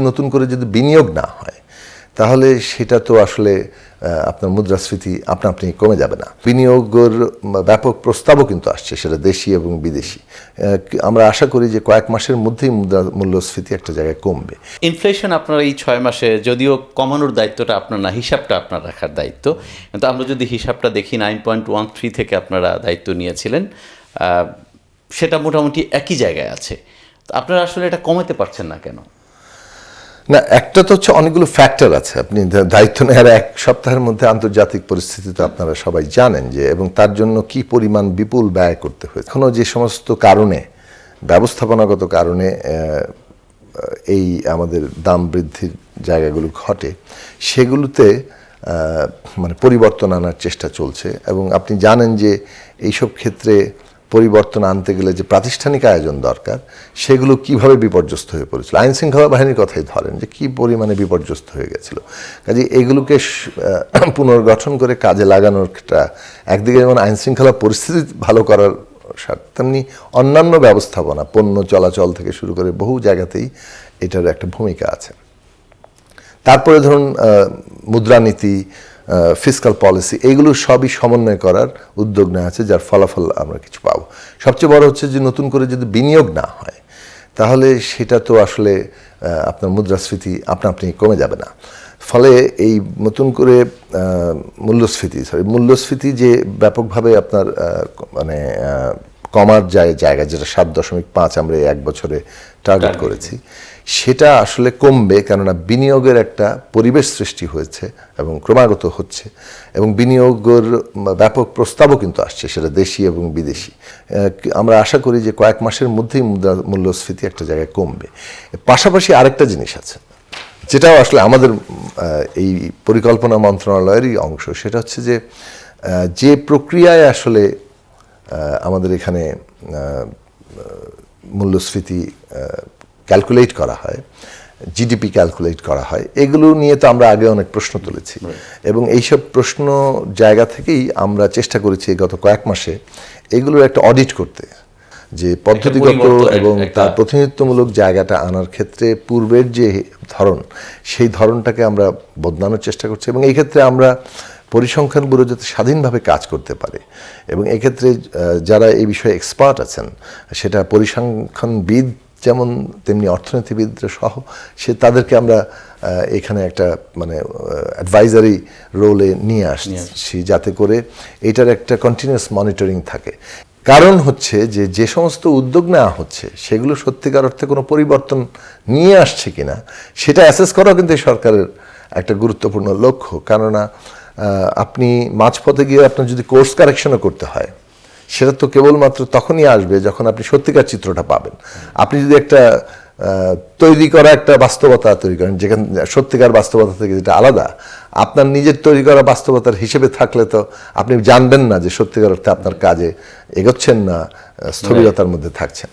নতুন করে যদি বিনিয়োগ না হয় তাহলে সেটা তো আসলে আপনার মুদ্রাস্ফীতি আপনি কমে যাবে না। বিনিয়োগের ব্যাপক প্রস্তাবও কিন্তু আসছে, সেটা দেশি এবং বিদেশি। আমরা আশা করি যে কয়েক মাসের মধ্যেই মূল্যস্ফীতি একটা জায়গায় কমবে। ইনফ্লেশন আপনার এই 6 মাসে যদিও কমানোর দায়িত্বটা আপনার না, হিসাবটা আপনার রাখার দায়িত্ব, কিন্তু আমরা যদি হিসাবটা দেখি 9.13 থেকে আপনারা দায়িত্ব নিয়েছিলেন, সেটা মোটামুটি একই জায়গায় আছে। তো আপনারা আসলে এটা কমাতে পারছেন না কেন? না, একটা তো হচ্ছে অনেকগুলো ফ্যাক্টর আছে। আপনি দায়িত্ব নেওয়ার এক সপ্তাহের মধ্যে আন্তর্জাতিক পরিস্থিতি তো আপনারা সবাই জানেন যে, এবং তার জন্য কি পরিমাণ বিপুল ব্যয় করতে হয়েছে। এখনও যে সমস্ত কারণে, ব্যবস্থাপনাগত কারণে এই আমাদের দাম বৃদ্ধির জায়গাগুলো ঘটে, সেগুলোতে মানে পরিবর্তন আনার চেষ্টা চলছে। এবং আপনি জানেন যে এইসব ক্ষেত্রে পরিবর্তন আনতে গেলে যে প্রাতিষ্ঠানিক আয়োজন দরকার, সেগুলো কিভাবে বিপর্যস্ত হয়ে পড়েছিল। আইন শৃঙ্খলা বাহিনীর কথাই ধরেন যে কি পরিমাণে বিপর্যস্ত হয়ে গেছিল। কাজে এগুলোকে পুনর্গঠন করে কাজে লাগানোরটা একদিকে যেমন আইন শৃঙ্খলা পরিস্থিতি ভালো করার তেমনি অন্যান্য ব্যবস্থাপনা, পণ্য চলাচল থেকে শুরু করে বহু জায়গাতেই এটার একটা ভূমিকা আছে। তারপরে ধরুন মুদ্রানীতি, ফিসকাল পলিসি, এইগুলো সবই সমন্বয় করার উদ্যোগ নেওয়া আছে, যার ফলাফল আমরা কিছু পাবো। সবচেয়ে বড় হচ্ছে যে নতুন করে যদি বিনিয়োগ না হয় তাহলে সেটা তো আসলে আপনার মুদ্রাস্ফীতি আপনি কমে যাবে না। ফলে এই নতুন করে মূল্যস্ফীতি যে ব্যাপকভাবে আপনার মানে কমার জায়গা, যেটা 7.5 আমরা এক বছরে টার্গেট করেছি, সেটা আসলে কমবে। কেননা বিনিয়োগের একটা পরিবেশ সৃষ্টি হয়েছে এবং ক্রমাগত হচ্ছে, এবং বিনিয়োগের ব্যাপক প্রস্তাবও কিন্তু আসছে, সেটা দেশি এবং বিদেশি। আমরা আশা করি যে কয়েক মাসের মধ্যেই মূল্যস্ফীতি একটা জায়গায় কমবে। পাশাপাশি আরেকটা জিনিস আছে, যেটাও আসলে আমাদের এই পরিকল্পনা মন্ত্রণালয়েরই অংশ, সেটা হচ্ছে যে প্রক্রিয়ায় আসলে আমাদের এখানে মূল্যস্ফীতি ক্যালকুলেট করা হয়, জিডিপি ক্যালকুলেট করা হয়, এগুলো নিয়ে তো আমরা আগে অনেক প্রশ্ন তুলেছি। এবং এইসব প্রশ্ন জায়গা থেকেই আমরা চেষ্টা করেছি গত কয়েক মাসে এগুলোর একটা অডিট করতে, যে পদ্ধতিগত এবং তার প্রতিনিধিত্বমূলক জায়গাটা আনার ক্ষেত্রে পূর্বের যে ধরন, সেই ধরনটাকে আমরা বদলানোর চেষ্টা করছি। এবং এই ক্ষেত্রে আমরা পরিসংখ্যান ব্যুরো যাতে স্বাধীনভাবে কাজ করতে পারে, এবং এক্ষেত্রে যারা এই বিষয়ে এক্সপার্ট আছেন, সেটা পরিসংখ্যানবিদ যেমন তেমনি অর্থনীতিবিদ সহ, তাদেরকে আমরা এখানে একটা মানে অ্যাডভাইজারি রোলে নিয়ে আসছি, যাতে করে এটার একটা কন্টিনিউয়াস মনিটরিং থাকে। কারণ হচ্ছে যে সমস্ত উদ্যোগ নেওয়া হচ্ছে সেগুলো সত্যিকার অর্থে কোনো পরিবর্তন নিয়ে আসছে কিনা সেটা অ্যাসেস করাও কিন্তু সরকারের একটা গুরুত্বপূর্ণ লক্ষ্য। কেননা আপনি মাঝপথে গিয়ে আপনার যদি কোর্স কারেকশনও করতে হয়, সেটা তো কেবলমাত্র তখনই আসবে যখন আপনি সত্যিকার চিত্রটা পাবেন। আপনি যদি একটা তৈরি করা একটা বাস্তবতা তৈরি করেন, যেখানে সত্যিকার বাস্তবতা থেকে যেটা আলাদা, আপনার নিজের তৈরি করা বাস্তবতার হিসেবে থাকলে তো আপনি জানবেন না যে সত্যিকার অর্থে আপনার কাজে এগোচ্ছেন না স্থবিরতার মধ্যে থাকছেন।